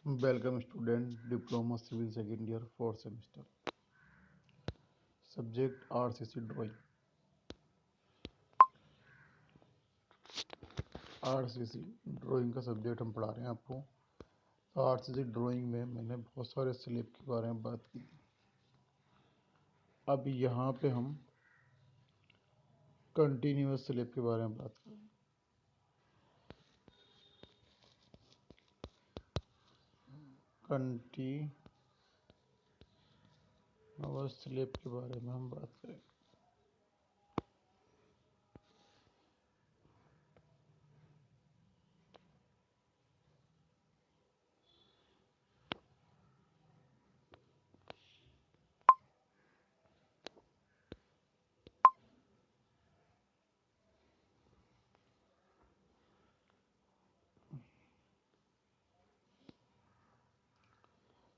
Welcome student diploma civil second year fourth semester. Subject RCC drawing. RCC drawing का subject हम पढ़ा रहे हैं आपको। तो आरसीसी ड्राइंग में मैंने बहुत सारे स्लैब के बारे में बात की थी। अब यहाँ पे हम कंटिन्यूअस स्लैब के बारे में बात करें। कंटिन्यूअस स्लैब के बारे में हम बात करें।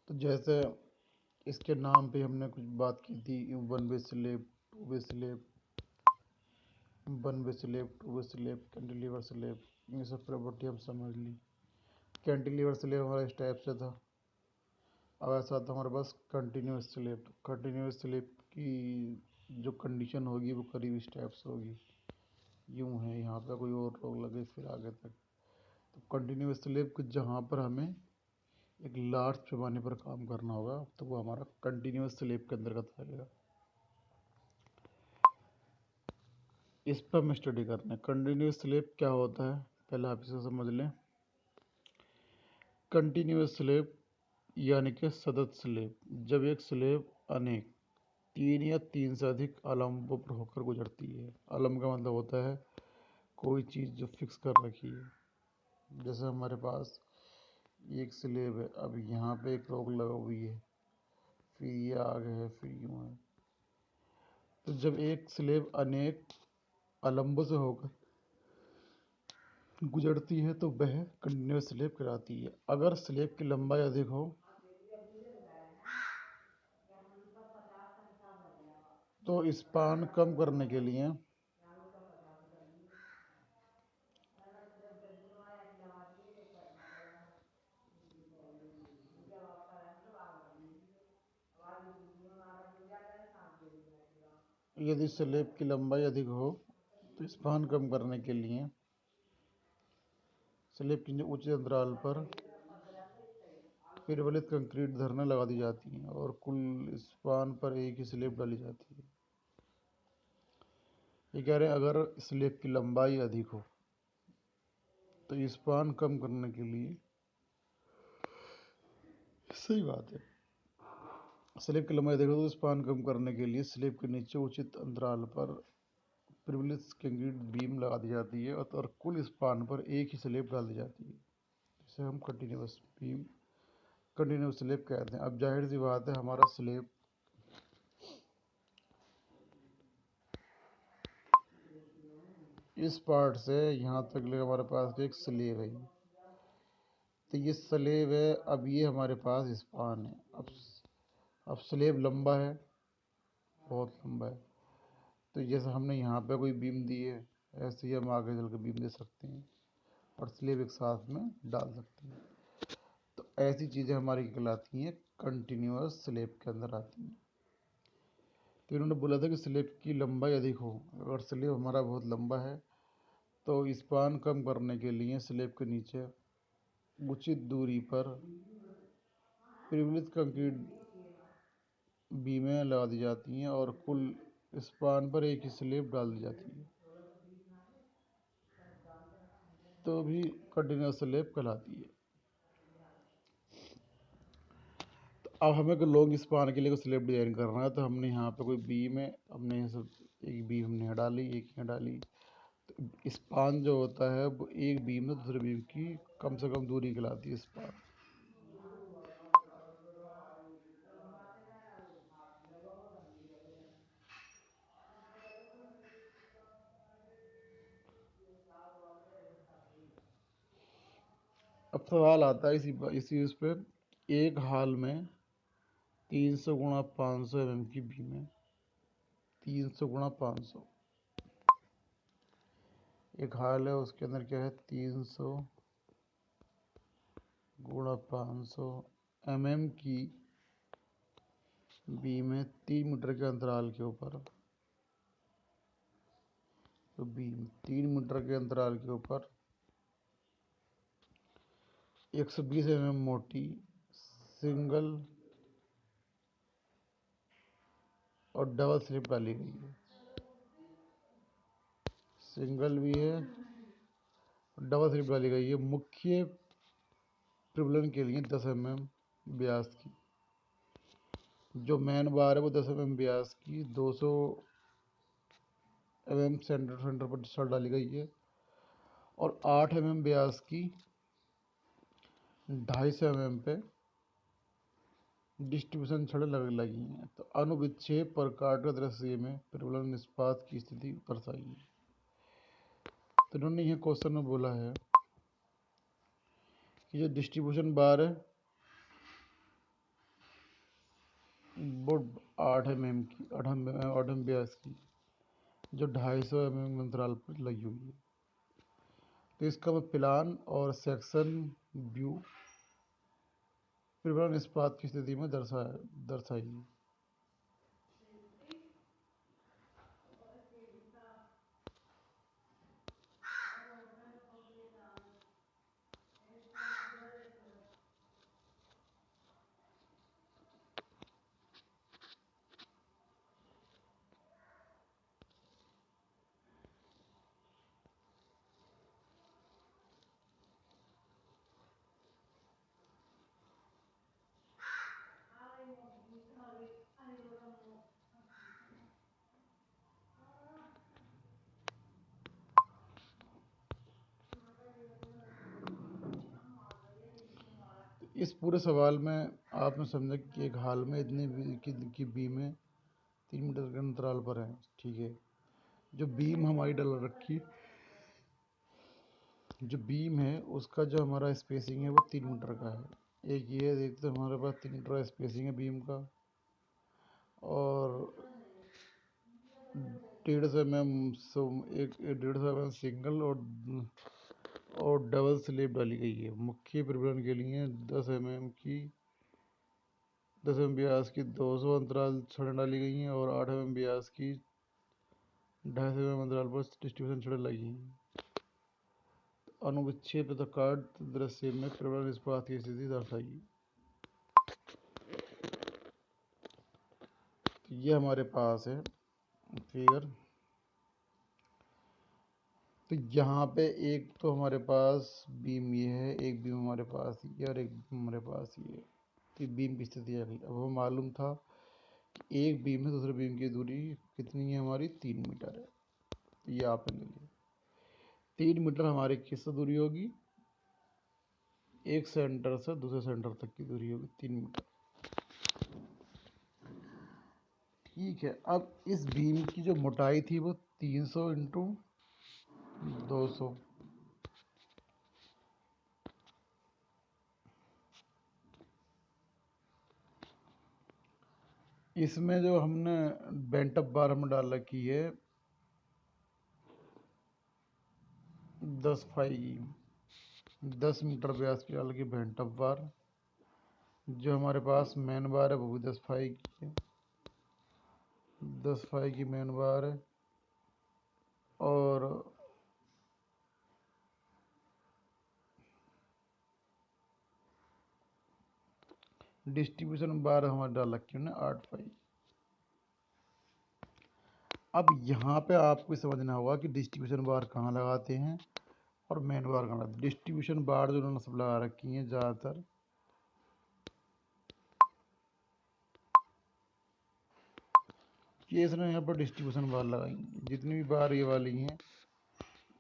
तो जैसे इसके नाम पे हमने कुछ बात की थी, one way slab, two way slab, one way slab, two way slab, cantilever slab, ये सब प्रॉपर्टी हम समझ ली। कैंटिलीवर स्लैब हमारा इस टाइप से था। अब ऐसा था हमारे पास कंटिन्यूअस स्लैब। कंटिन्यूअस स्लैब की जो कंडीशन होगी वो करीब इस टाइप से होगी, यूँ है, यहाँ पे कोई और रोक लगे फिर आगे तक। तो कंटिन्यूअस स्लैब को जहाँ पर हमें एक लार्ज पैमाने पर काम करना होगा तो वो हमारा कंटिन्यूअस स्लैब के अंतर्गत आएगा। इस पर हम स्टडी करना है। कंटिन्यूअस स्लैब क्या होता है पहले आप इसे समझ लें। कंटिन्यूअस स्लैब यानी कि सतत स्लैब, जब एक स्लैब अनेक तीन या तीन से अधिक आलम्बों पर होकर गुजरती है। आलम्ब का मतलब होता है कोई चीज़ जो फिक्स कर रखी है। जैसे हमारे पास एक स्लैब है, अब यहाँ पे एक रोक लगा हुई है, फिर ये आगे है, फिर यूँ है। तो जब एक स्लैब अनेक आलम्बों से होकर गुजरती है तो वह कंटिन्यूअस स्लैब कहलाती है। अगर स्लैब की लंबाई अधिक हो तो स्पान कम करने के लिए यदि स्लैब की लंबाई अधिक हो तो स्पान कम करने के लिए स्लैब के उच्च अंतराल पर प्रबलित कंक्रीट धरना लगा दी जाती हैं और कुल स्पान पर एक ही स्लैब डाली जाती है। ये कह रहे हैं अगर स्लैब की लंबाई अधिक हो तो स्पान कम करने के लिए, सही बात है, स्लैब की लंबाई अधिक हो तो स्पान कम करने के लिए स्लैब के नीचे उचित अंतराल पर प्रिविलेज कंक्रीट बीम लगा दी जाती है और कुल स्पान पर एक ही स्लैब डाल दी जाती है। इसे हम कंटिन्यूअस बीम, कंटिन्यूअस स्लैब कहते हैं। अब जाहिर सी बात है हमारा स्लैब इस पार्ट से यहाँ तक ले हमारे पास एक स्लैब है, तो ये स्लैब है। अब ये हमारे पास स्पान है। अब स्लैब लंबा है, बहुत लंबा है, तो जैसे हमने यहाँ पे कोई बीम दी है ऐसे ही हम आगे चल के बीम दे सकते हैं और स्लैब एक साथ में डाल सकते हैं। तो ऐसी चीज़ें हमारी कहलाती हैं कंटिन्यूअस स्लैब के अंदर आती हैं। तो इन्होंने बोला था कि स्लैब की लंबाई अधिक हो। अगर स्लैब हमारा बहुत लंबा है तो स्पान कम करने के लिए स्लैब के नीचे उचित दूरी पर प्रबलित कंक्रीट बीमें लगा दी जाती हैं और कुल स्पान पर एक ही स्लैब डाल दी जाती है, तो भी कंटिन्यूअस स्लैब कहलाती है। तो अब हमें कोई लॉन्ग स्पान के लिए कोई स्लैब डिजाइन करना है तो हमने यहाँ पे कोई बीम है, हमने ये सब एक बीम हमने यहाँ डाली, एक यहाँ डाली। तो स्पान जो होता है वो एक बीम से दूसरे बीम की कम से कम दूरी कहलाती है स्पान। अब सवाल आता है इसी उस पर, एक हाल में 300 गुणा 500 mm की बीम है। 300 गुणा 500 एक हाल है, उसके अंदर क्या है 300 गुणा 500 mm की बीम है 3 मीटर के अंतराल के ऊपर। तो बीम 3 मीटर के अंतराल के ऊपर 120 mm मोटी सिंगल और डबल स्लिप डाली गई है। सिंगल भी है, डबल स्लिप डाली गई है। मुख्य प्रबलन के लिए 10 mm व्यास की, जो मेन बार है वो 10 mm व्यास की 200 mm सेंटर पर छड़ डाली गई है, और 8 mm व्यास की 250 mm पे डिस्ट्रीब्यूशन छड़ें लगी हैं। तो अनुविक्षेप प्रकार का दृश्य में प्रबलन इस्पात की स्थिति दर्शाई है। तो इन्होंने ये क्वेश्चन में बोला है कि जो डिस्ट्रीब्यूशन बार है वो 8 mm की 8 mm व्यास की, जो 250 mm अंतराल पर लगी हुई है। तो इसका मैं प्लान और सेक्शन व्यू प्रबलन इस्पात की स्थिति में दर्शाई है। इस पूरे सवाल में आपने समझा कि एक हाल में इतनी की बीमें 3 मीटर के अंतराल पर हैं। ठीक है, जो बीम हमारी डल रखी, जो बीम है उसका जो हमारा स्पेसिंग है वो 3 मीटर का है। एक ये देखते हमारे पास 3 मीटर स्पेसिंग है बीम का, और 150 mm एक 150 mm सिंगल और डबल स्लिप डाली गई है। मुख्य प्रबलन के लिए 10 mm व्यास की 200 अंतराल छड़ें डाली गई हैं, और 8 mm व्यास की 250 mm अंतराल पर डिस्ट्रीब्यूशन छड़ें लगी हैं। अनुविक्षेप तथा कार्ड दृश्य में प्रबलन इस्पात की स्थिति दर्शाई। तो ये हमारे पास है फिगर। तो यहाँ पे एक तो हमारे पास बीम ये है, एक बीम हमारे पास ये, और एक बीम हमारे पास ये। तो बीम की स्थिति आ गई। अब हमें मालूम था कि एक बीम से दूसरे बीम की दूरी कितनी है हमारी, 3 मीटर है। तो ये आपने ले लिया। 3 मीटर हमारी किससे दूरी होगी, एक सेंटर से दूसरे सेंटर तक की दूरी होगी 3 मीटर। ठीक है, अब इस बीम की जो मोटाई थी वो 300 इंटू 200, इसमें जो हमने बेंटअप बार हम डाल रखी है 10 फाई की, 10 मीटर व्यास की डाल की बेंटअप बार। जो हमारे पास मेन बार है वो भी 10 फाई की है, 10 फाई की मेन बार है। और डिस्ट्रीब्यूशन बार हमारे डाल रखी है 8 फाई। अब यहाँ पे आपको समझना होगा कि डिस्ट्रीब्यूशन बार कहाँ लगाते हैं और मेन बार कहाँ लगाते हैं। डिस्ट्रीब्यूशन बार जो उन्होंने सब लगा रखी हैं ज़्यादातर, ये इसने यहाँ पर डिस्ट्रीब्यूशन बार लगाई। जितनी भी बार ये वाली हैं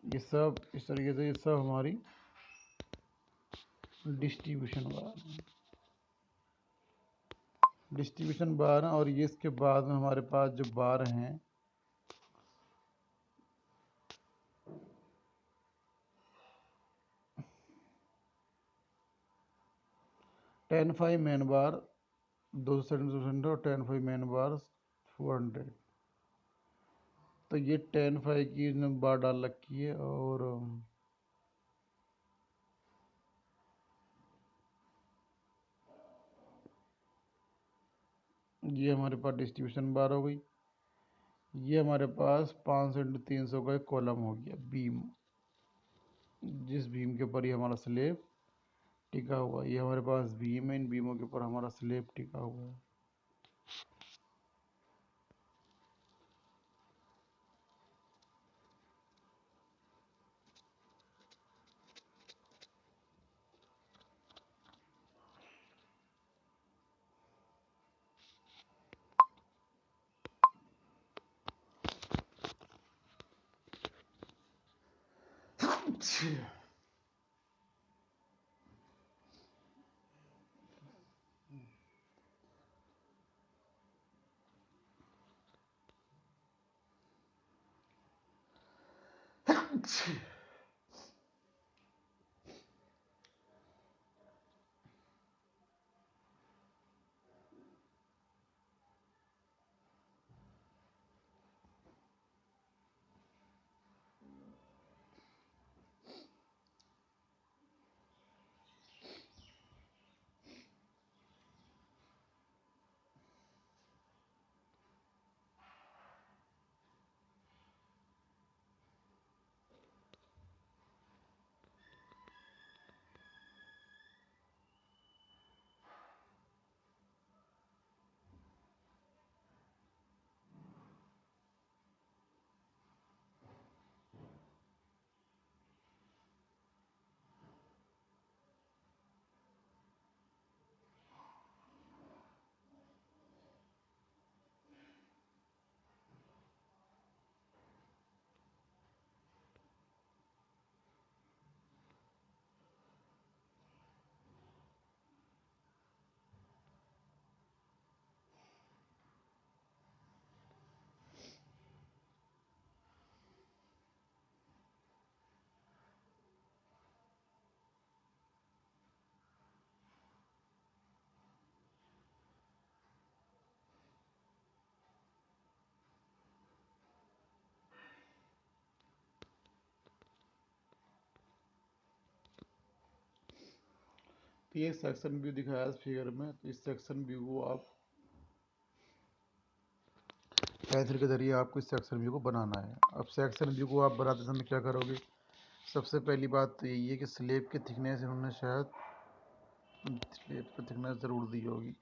ये सब इस तरीके से, ये सब हमारी डिस्ट्रीब्यूशन बार हैं। और ये इसके बाद में हमारे पास जो बार हैं 10 फाई मेन बार 200 सेंटीमीटर और 10 फाई मेन बार 400। तो ये 10 फाई की बार डाल रखी है, और ये हमारे पास डिस्ट्रीब्यूशन बार हो गई। ये हमारे पास 500 × 300 का एक कॉलम हो गया बीम, जिस बीम के ऊपर ये हमारा स्लेब टिका हुआ है। ये हमारे पास बीम है, इन बीमों के ऊपर हमारा स्लेब टिका हुआ है। तो ये सेक्शन व्यू दिखाया है इस फिगर में। तो इस सेक्शन व्यू को आप पेंसिल के जरिए आपको इस सेक्शन व्यू को बनाना है। अब सेक्शन व्यू को आप बनाते समय क्या करोगे? सबसे पहली बात तो यही है कि स्लेब की थिकनेस इन्होंने शायद स्लेब की थिकनेस ज़रूर दी होगी।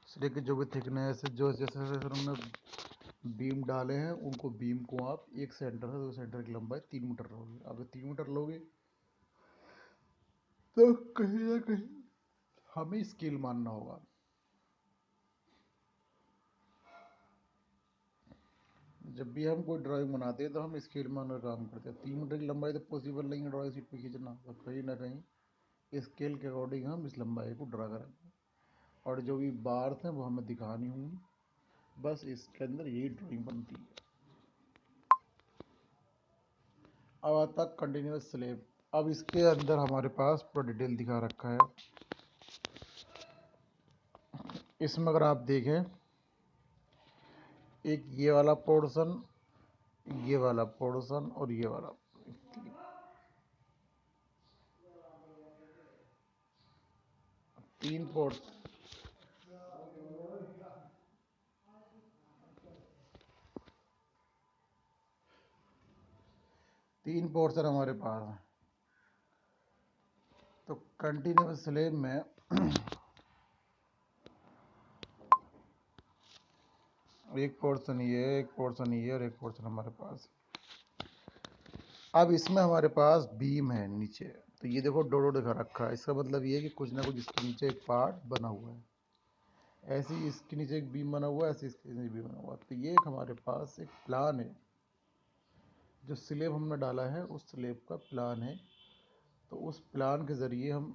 स्लेब की जो भी थिकनेस जो जैसे जैसे उन्होंने बीम डाले हैं, उनको बीम को आप एक सेंटर है, 2 सेंटर की लंबाई 3 मीटर लोगे। अगर 3 मीटर लोगे तो कहीं ना कहीं हमें स्केल मानना होगा। जब भी हम कोई ड्राइंग बनाते हैं तो हम स्केल मानकर काम करते हैं। 3 मीटर की लंबाई तो पॉसिबल नहीं है ड्राइंग शीट पे खींचना, तो कहीं ना कहीं स्केल के अकॉर्डिंग हम इस लंबाई को ड्रा करेंगे, और जो भी बार्स हैं वो हमें दिखानी होंगी। बस इसके अंदर यही ड्राइंग बनती है। अब आता कंटिन्यूस स्लेब। अब इसके अंदर हमारे पास पूरा डिटेल दिखा रखा है। इसमें अगर आप देखें, एक ये वाला पोर्शन, ये वाला पोर्शन और ये वाला, 3 पोर्शन, 3 पोर्शन हमारे पास हैं। तो कंटिन्यूस स्लेब में एक पोर्शन ये, एक पोर्शन ये और एक पोर्शन हमारे पास। अब इसमें हमारे पास बीम है नीचे, तो ये देखो डोडो दिखा रखा है। इसका मतलब ये है कि कुछ ना कुछ इसके नीचे एक पार्ट बना हुआ है। ऐसे ही इसके नीचे एक बीम बना हुआ है, ऐसे इसके नीचे बीम बना हुआ है। तो ये एक हमारे पास एक प्लान है, जो स्लेब हमने डाला है उस स्लेब का प्लान है। तो उस प्लान के ज़रिए हम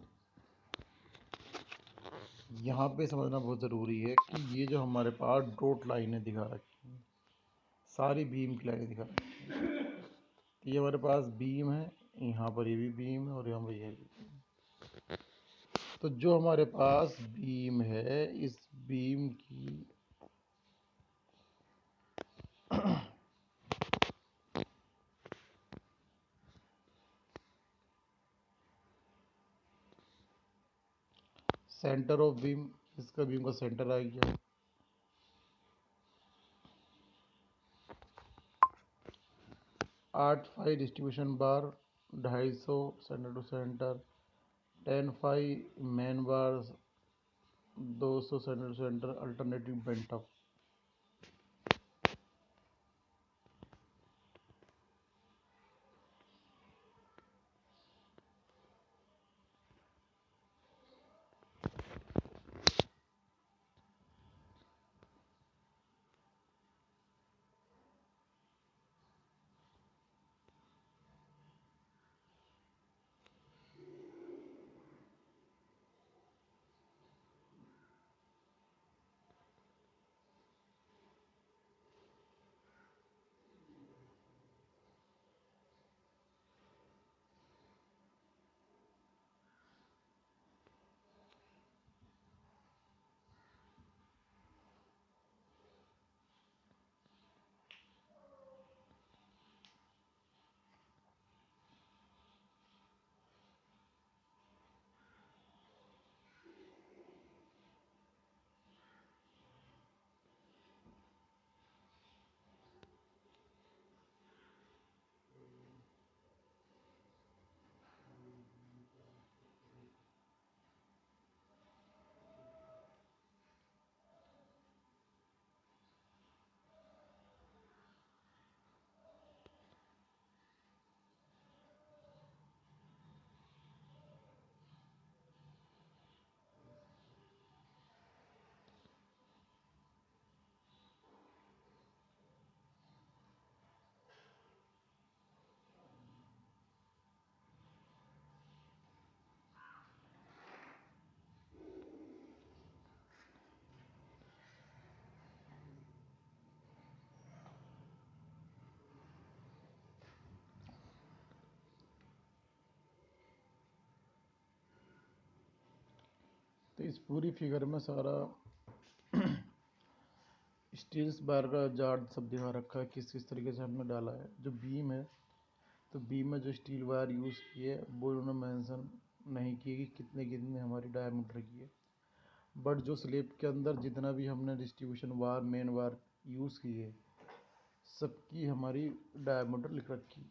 यहाँ पे समझना बहुत ज़रूरी है कि ये जो हमारे पास डॉट लाइनें दिखा रखी हैं, सारी बीम की लाइनें दिखा रखी हैं। तो ये हमारे पास बीम है, यहाँ पर ये भी बीम है और यहाँ पर ये भी बीम। तो जो हमारे पास बीम है, इस बीम की सेंटर ऑफ बीम, इसका बीम का सेंटर आ गया। आठ phi distribution bar 250 centre to centre, 10 phi main bar 200 centre to centre, alternative bent up. तो इस पूरी फिगर में सारा स्टील्स बार का जार्ड सब दिखा रखा है, किस किस तरीके से हमने डाला है। जो बीम है, तो बीम में जो स्टील वायर यूज़ की है वो उन्होंने मेंशन नहीं की कि कितने कितने हमारी डायमीटर की है, बट जो स्लेब के अंदर जितना भी हमने distribution wire main wire use की है सबकी हमारी डायमीटर लिख रखी।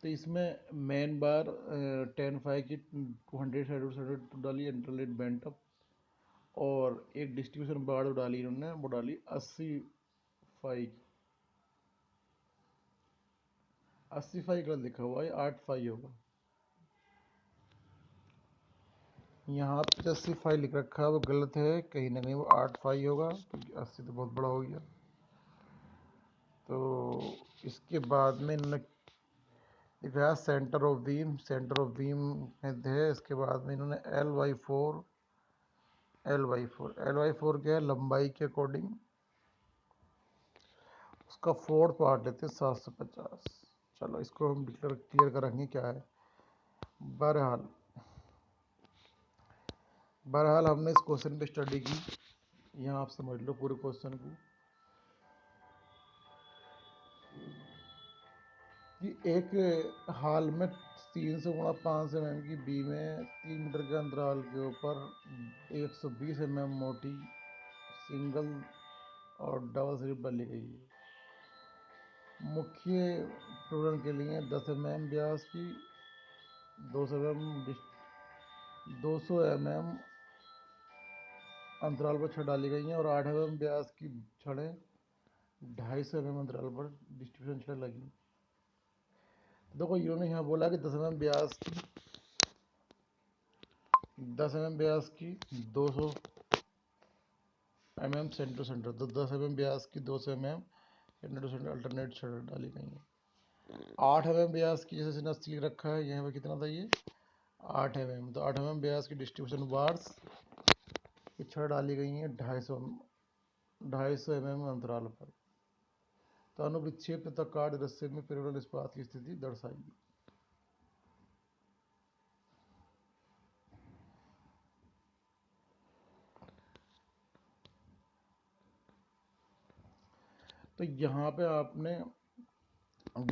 तो इसमें मेन बार 10 फाई की 200 साइड डाली इंटरलेट बेंट अप, और एक डिस्ट्रीब्यूशन बार डाली इन्होंने, वो डाली 80 फाई। 80 फाई गलत लिखा हुआ है, 8 फाई होगा। यहाँ पे 80 फाई लिख रखा है वो गलत है, कहीं ना कहीं वो 8 फाई होगा, क्योंकि 80 तो बहुत बड़ा हो गया। तो इसके बाद में इन्होंने दिखाया centre of beam, centre of beam है। इसके बाद में इन्होंने L/4 L/4 क्या है, लंबाई के अकॉर्डिंग उसका फोर्थ पार्ट लेते हैं 750। चलो इसको हम क्लियर करेंगे क्या है। बहरहाल हमने इस क्वेश्चन पे स्टडी की, यहाँ आप समझ लो पूरे क्वेश्चन को, कि एक हाल में 300 गुणा 5 mm की बीम है, 3 मीटर के अंतराल के ऊपर 120 mm मोटी सिंगल और डबल स्लिप डाली गई है। मुख्य टूरन के लिए 10 mm व्यास की 200 mm अंतराल पर छड़ डाली गई हैं, और 8 mm व्यास की छड़ें 250 mm अंतराल पर डिस्ट्रीब्यूशन छड़ लगी। देखो इन्होंने यहाँ बोला कि 10 mm व्यास की 200 mm सेंटर टू सेंटर, तो 10 mm व्यास की 200 mm centre to centre alternate छड़ डाली गई है। 8 mm व्यास की जैसे नस्ती रखा है, यहाँ पे कितना था ये 8 mm, तो 8 mm व्यास की डिस्ट्रीब्यूशन बार्स की छड़ डाली गई है 250 mm अंतराल पर। तो अनुविच्छेद तथा कार्ड रस्से में पेरियोडल इस्पात की स्थिति दर्शाएगी। तो यहाँ पे आपने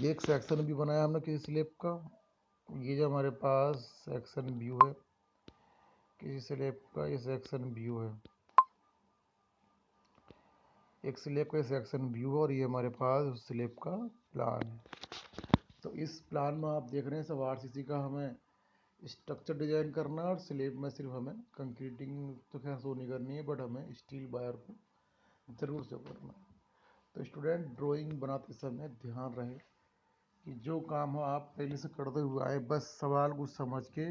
एक सेक्शन भी बनाया हमने किसी स्लेब का, ये जो हमारे पास सेक्शन व्यू है, किसी स्लेब का ये सेक्शन व्यू है, एक स्लेब का सेक्शन व्यू है और ये हमारे पास उस स्लेब का प्लान है। तो इस प्लान में आप देख रहे हैं सब आरसीसी का हमें स्ट्रक्चर डिजाइन करना है और स्लेब में सिर्फ हमें कंक्रीटिंग तो खैर शो नहीं करनी है, बट हमें स्टील वायर को ज़रूर शो करना है। तो स्टूडेंट ड्राइंग बनाते समय ध्यान रहे कि जो काम हो आप पहले से करते हुए आए, बस सवाल को समझ के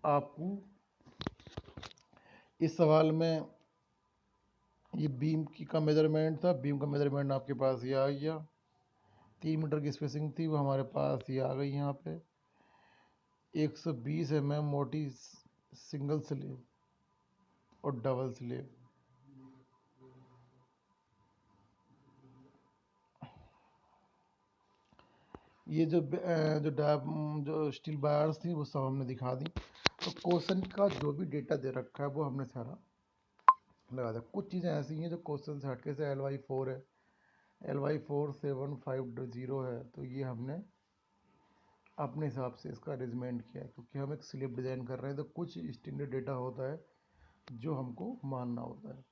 आपको इस सवाल में ये बीम की का मेजरमेंट था, बीम का मेजरमेंट आपके पास ये आ गया, 3 मीटर की स्पेसिंग थी वो हमारे पास ये आ गई। यहाँ पे 120 mm मोटी सिंगल स्लेब और डबल स्लेब, ये जो स्टील वायर्स थी वो सब हमने दिखा दी। तो क्वेश्चन का जो भी डेटा दे रखा है वो हमने सारा लगा दिया। कुछ चीज़ें ऐसी हैं जो क्वेश्चन से हटके से LY4 है, LY4750 है, तो ये हमने अपने हिसाब से इसका अरेंजमेंट किया है, क्योंकि हम एक स्लिप डिज़ाइन कर रहे हैं तो कुछ स्टैंडर्ड डेटा होता है जो हमको मानना होता है।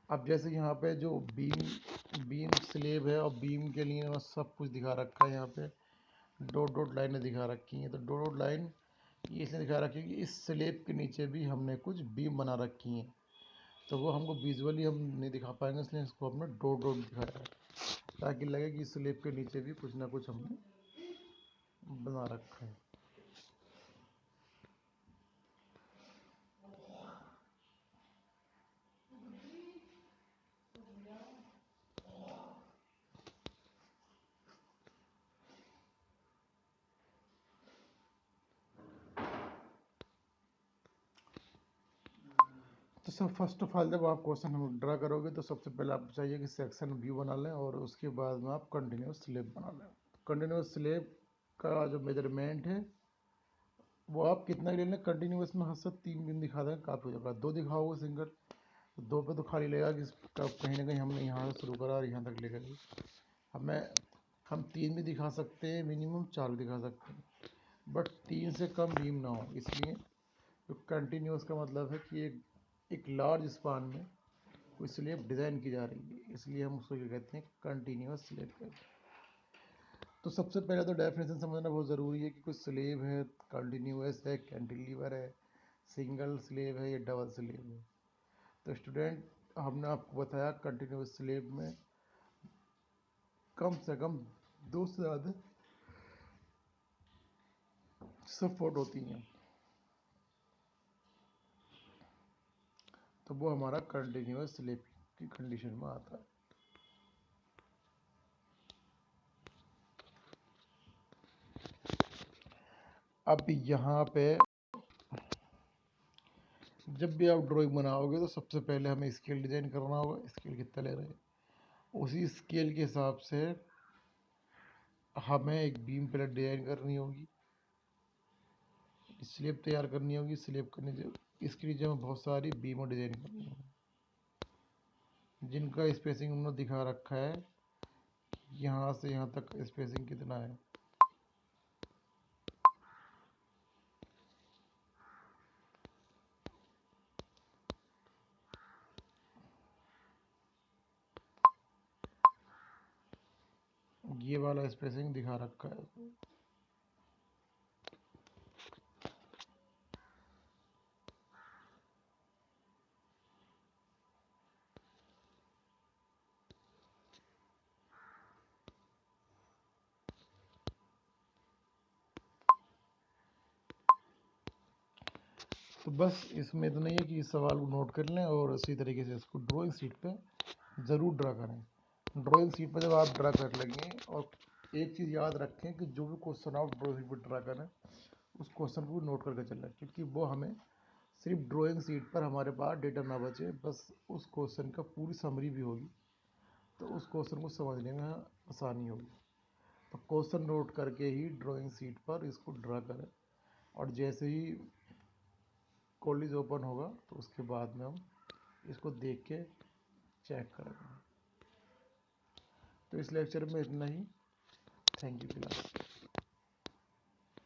अब जैसे यहाँ पे जो बीम स्लेब है और बीम के लिए सब कुछ दिखा रखा है, यहाँ पे डॉट डॉट लाइनें दिखा रखी हैं। तो डॉट डॉट लाइन ये इसलिए दिखा रखी है कि इस स्लेब के नीचे भी हमने कुछ बीम बना रखी हैं, तो वो हमको विजुअली हम नहीं दिखा पाएंगे, इसलिए इसको हमने डॉट डॉट दिखाया है ताकि लगे कि स्लेब के नीचे भी कुछ ना कुछ हमने बना रखा है। तो सब फर्स्ट ऑफ ऑल जब आप क्वेश्चन हम ड्रा करोगे तो सबसे पहले आपको चाहिए कि सेक्शन व्यू बना लें और उसके बाद में आप कंटिन्यूस स्लेब बना लें। कंटिन्यूस स्लेब का जो मेजरमेंट है वो आप कितना ले लें, कंटिन्यूस में हद से 3 बीम दिखा दें काफ़ी हो जाएगा। 2 दिखाओगे सिंगल तो 2 पे तो खाली लगेगा कि कहीं ना कहीं हमने यहाँ से शुरू करा और यहाँ तक लेकर हम 3 भी दिखा सकते हैं, मिनिमम 4 भी दिखा सकते हैं, बट 3 से कम बीम ना हो। इसलिए तो कंटिन्यूस का मतलब है कि एक लार्ज स्पान में कोई स्लेब डिज़ाइन की जा रही है, इसलिए हम उसको क्या कहते हैं, कंटिन्यूस स्लेब कहते हैं। तो सबसे पहले तो डेफिनेशन समझना बहुत ज़रूरी है कि कोई स्लेब है, कंटिन्यूस है, कैंटिलीवर है, सिंगल स्लेब है या डबल स्लेब है। तो स्टूडेंट हमने आपको बताया कंटिन्यूस स्लेब में कम से कम 2 से ज़्यादा सपोर्ट होती हैं, तो वो हमारा कंटिन्यूस स्लेब की कंडीशन में आता है। अब यहाँ पे जब भी आप ड्राइंग बनाओगे तो सबसे पहले हमें स्केल डिज़ाइन करना होगा। स्केल कितना ले रहे हैं उसी स्केल के हिसाब से हमें एक बीम प्लेट डिज़ाइन करनी होगी, स्लेब तैयार करनी होगी। स्लेब करने से इसके नीचे में बहुत सारी बीमों डिज़ाइन करनी होगी जिनका स्पेसिंग उन्होंने दिखा रखा है, यहाँ से यहाँ तक स्पेसिंग कितना है। ये वाला स्पेसिंग दिखा रखा है। तो बस इसमें इतना ही है कि इस सवाल को नोट कर लें और इसी तरीके से इसको ड्राइंग शीट पे ज़रूर ड्रा करें। ड्राइंग शीट पर जब आप ड्रा कर लेंगे, और एक चीज़ याद रखें कि जो भी क्वेश्चन आप ड्राइंग शीट पर ड्रा करें उस क्वेश्चन को नोट करके चलें, क्योंकि वो हमें सिर्फ ड्राइंग शीट पर हमारे पास डेटा ना बचे, बस उस क्वेश्चन का पूरी समरी भी होगी तो उस क्वेश्चन को समझने में आसानी होगी। तो क्वेश्चन नोट करके ही ड्राइंग शीट पर इसको ड्रा करें, और जैसे ही कॉलेज ओपन होगा तो उसके बाद में हम इसको देख के चेक करेंगे। तो इस लेक्चर में इतना ही। Thank you class.